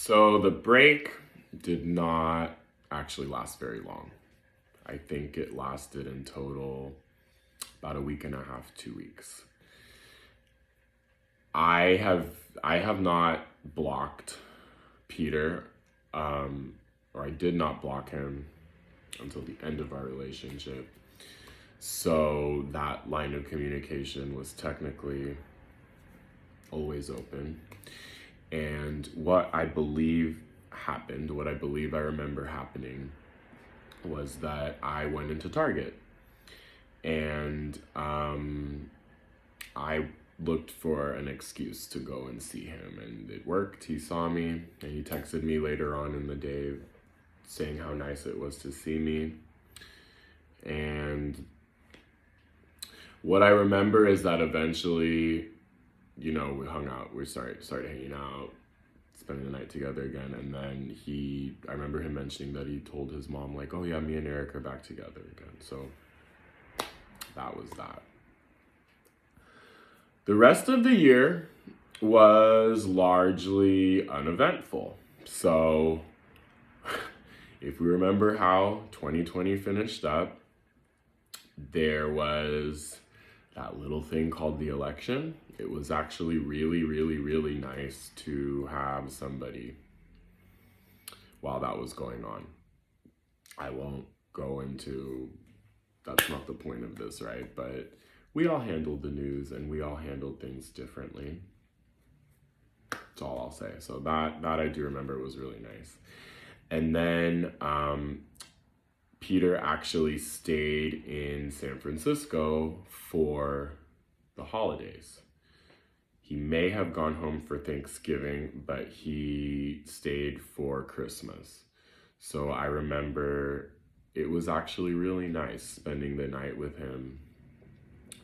So the break did not actually last very long. I think it lasted in total about a week and a half, 2 weeks. I have not blocked Peter, or I did not block him until the end of our relationship. So that line of communication was technically always open. And what I believe happened, what I believe I remember happening, was that I went into Target and I looked for an excuse to go and see him, and it worked. He saw me and he texted me later on in the day saying how nice it was to see me. And what I remember is that eventually, we hung out, we started hanging out, spending the night together again. And then I remember him mentioning that he told his mom, like, oh yeah, me and Eric are back together again. So that was that. The rest of the year was largely uneventful. So if we remember how 2020 finished up, there was that little thing called the election. It was actually really, really, really nice to have somebody while that was going on. I won't go into, that's not the point of this, right? But we all handled the news and we all handled things differently. That's all I'll say. So that I do remember was really nice. And then Peter actually stayed in San Francisco for the holidays. He may have gone home for Thanksgiving, but he stayed for Christmas. So I remember it was actually really nice spending the night with him,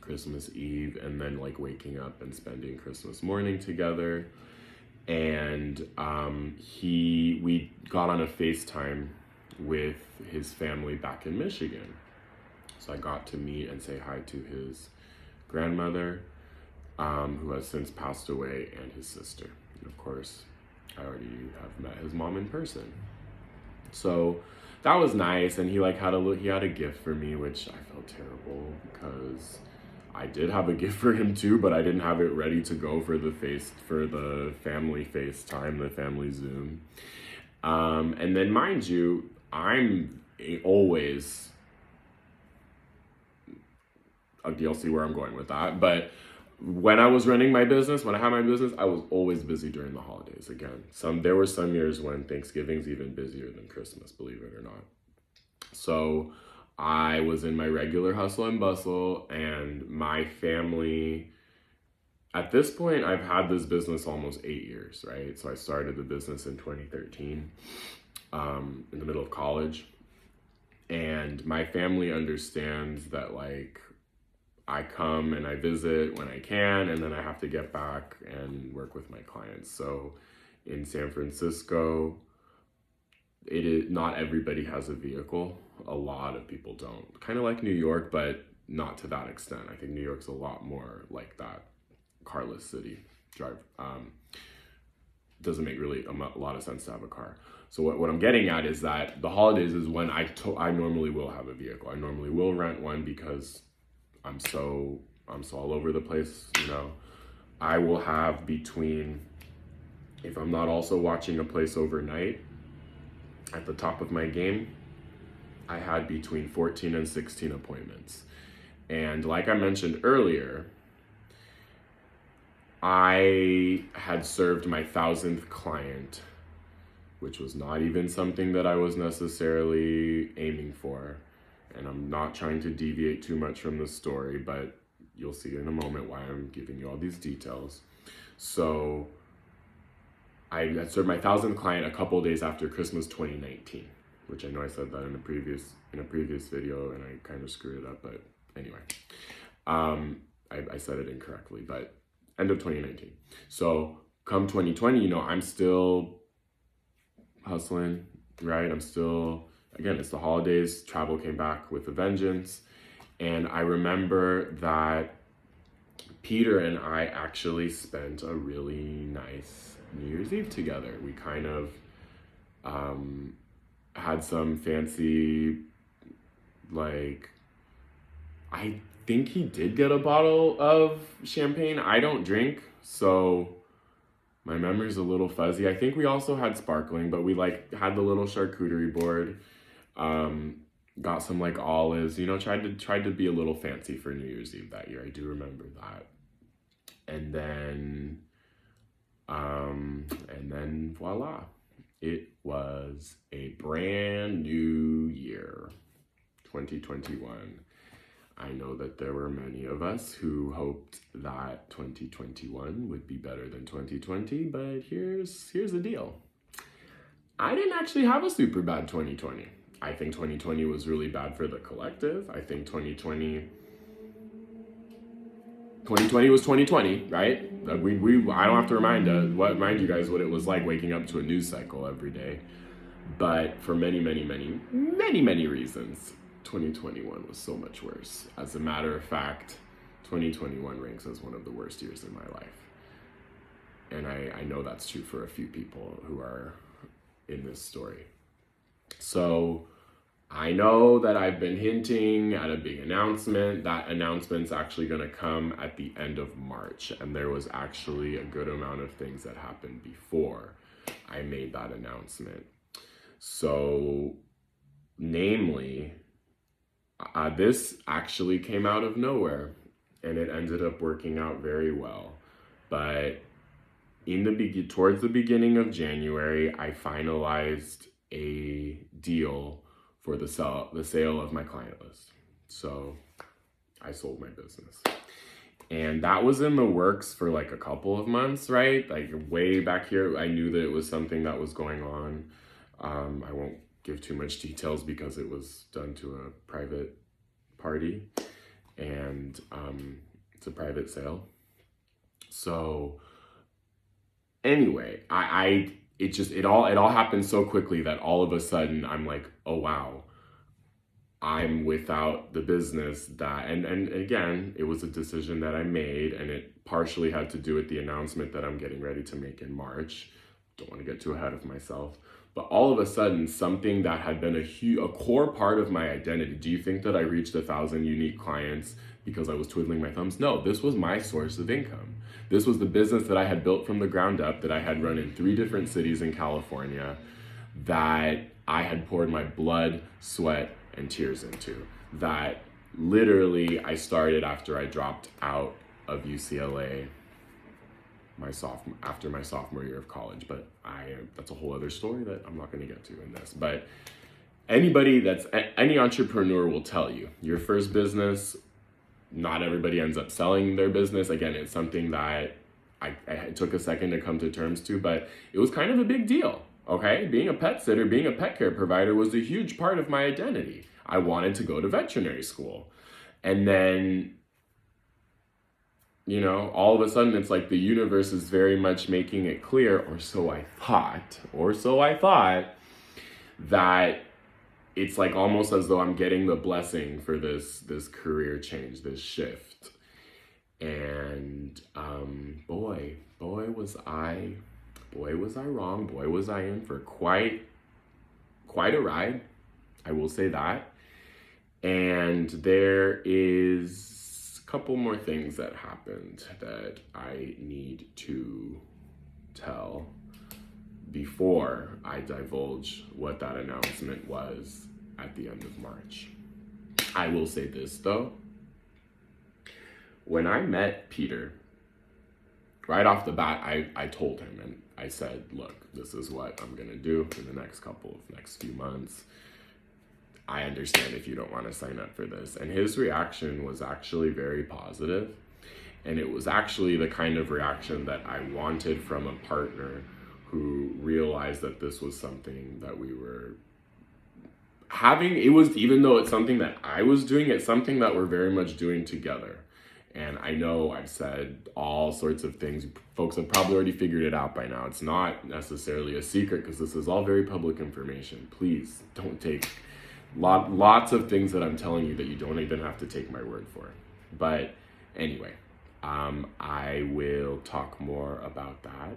Christmas Eve, and then like waking up and spending Christmas morning together. And we got on a FaceTime with his family back in Michigan. So I got to meet and say hi to his grandmother, who has since passed away, and his sister. And of course, I already have met his mom in person. So that was nice. And he had a gift for me, which I felt terrible because I did have a gift for him too, but I didn't have it ready to go for the family FaceTime, the family Zoom. And then mind you, you'll see where I'm going with that. But when I was running my business, when I had my business, I was always busy during the holidays. Again, there were some years when Thanksgiving's even busier than Christmas, believe it or not. So I was in my regular hustle and bustle, and my family, at this point, I've had this business almost 8 years, right? So I started the business in 2013, in the middle of college. And my family understands that, like, I come and I visit when I can, and then I have to get back and work with my clients. So in San Francisco, not everybody has a vehicle. A lot of people don't. Kind of like New York, but not to that extent. I think New York's a lot more like that. Carless city. Doesn't make really a lot of sense to have a car. So what I'm getting at is that the holidays is when I normally will have a vehicle. I normally will rent one because I'm so all over the place, I will have between, if I'm not also watching a place overnight, at the top of my game, I had between 14 and 16 appointments. And like I mentioned earlier, I had served my 1,000th client, which was not even something that I was necessarily aiming for. And I'm not trying to deviate too much from the story, but you'll see in a moment why I'm giving you all these details. So I had served my 1,000th client a couple of days after Christmas 2019, which I know I said that in a previous video and I kind of screwed it up, but anyway, I said it incorrectly, but end of 2019. So come 2020, I'm still hustling, right? I'm still, again, it's the holidays, travel came back with a vengeance. And I remember that Peter and I actually spent a really nice New Year's Eve together. We kind of had some fancy, like, I think he did get a bottle of champagne. I don't drink, so my memory's a little fuzzy. I think we also had sparkling, but we like had the little charcuterie board. Got some like olives, tried to be a little fancy for New Year's Eve that year. I do remember that. And then voila. It was a brand new year, 2021. I know that there were many of us who hoped that 2021 would be better than 2020, but here's the deal. I didn't actually have a super bad 2020. I think 2020 was really bad for the collective. I think 2020 was 2020, right? I don't have to remind you guys what it was like waking up to a news cycle every day. But for many, many, many, many, many reasons, 2021 was so much worse. As a matter of fact, 2021 ranks as one of the worst years in my life. And I know that's true for a few people who are in this story. So I know that I've been hinting at a big announcement. That announcement's actually going to come at the end of March. And there was actually a good amount of things that happened before I made that announcement. So, namely, this actually came out of nowhere, and it ended up working out very well. But towards the beginning of January, I finalized a deal for the sale of my client list. So I sold my business. And that was in the works for like a couple of months, right? Like way back here, I knew that it was something that was going on. I won't give too much details because it was done to a private party, and it's a private sale. So anyway, it all happened so quickly that all of a sudden I'm like, oh wow, I'm without the business that, and again, it was a decision that I made, and it partially had to do with the announcement that I'm getting ready to make in March. Don't want to get too ahead of myself. But all of a sudden, something that had been a core part of my identity. Do you think that I reached 1,000 unique clients because I was twiddling my thumbs? No, this was my source of income. This was the business that I had built from the ground up, that I had run in 3 different cities in California, that I had poured my blood, sweat, and tears into. That literally I started after I dropped out of UCLA after my sophomore year of college, but that's a whole other story that I'm not going to get to in this. But any entrepreneur will tell you, your first business, not everybody ends up selling their business. Again, it's something that I took a second to come to terms to, but it was kind of a big deal. Okay, being a pet sitter, being a pet care provider was a huge part of my identity. I wanted to go to veterinary school, and then all of a sudden it's like the universe is very much making it clear, or so I thought, that it's like almost as though I'm getting the blessing for this career change, this shift. And boy was I wrong. Boy was I in for quite a ride. I will say that. And there is couple more things that happened that I need to tell before I divulge what that announcement was at the end of March. I will say this though. When I met Peter, right off the bat, I told him, and I said, look, this is what I'm gonna do in the next few months. I understand if you don't want to sign up for this. And his reaction was actually very positive. And it was actually the kind of reaction that I wanted from a partner who realized that this was something that we were having. Even though it's something that I was doing, it's something that we're very much doing together. And I know I've said all sorts of things. Folks have probably already figured it out by now. It's not necessarily a secret because this is all very public information. Please don't take lots of things that I'm telling you that you don't even have to take my word for. But anyway, I will talk more about that.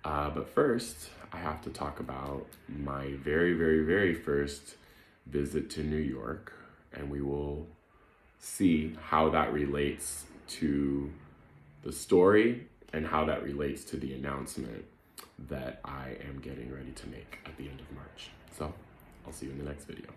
But first, I have to talk about my very, very, very first visit to New York, and we will see how that relates to the story and how that relates to the announcement that I am getting ready to make at the end of March. So I'll see you in the next video.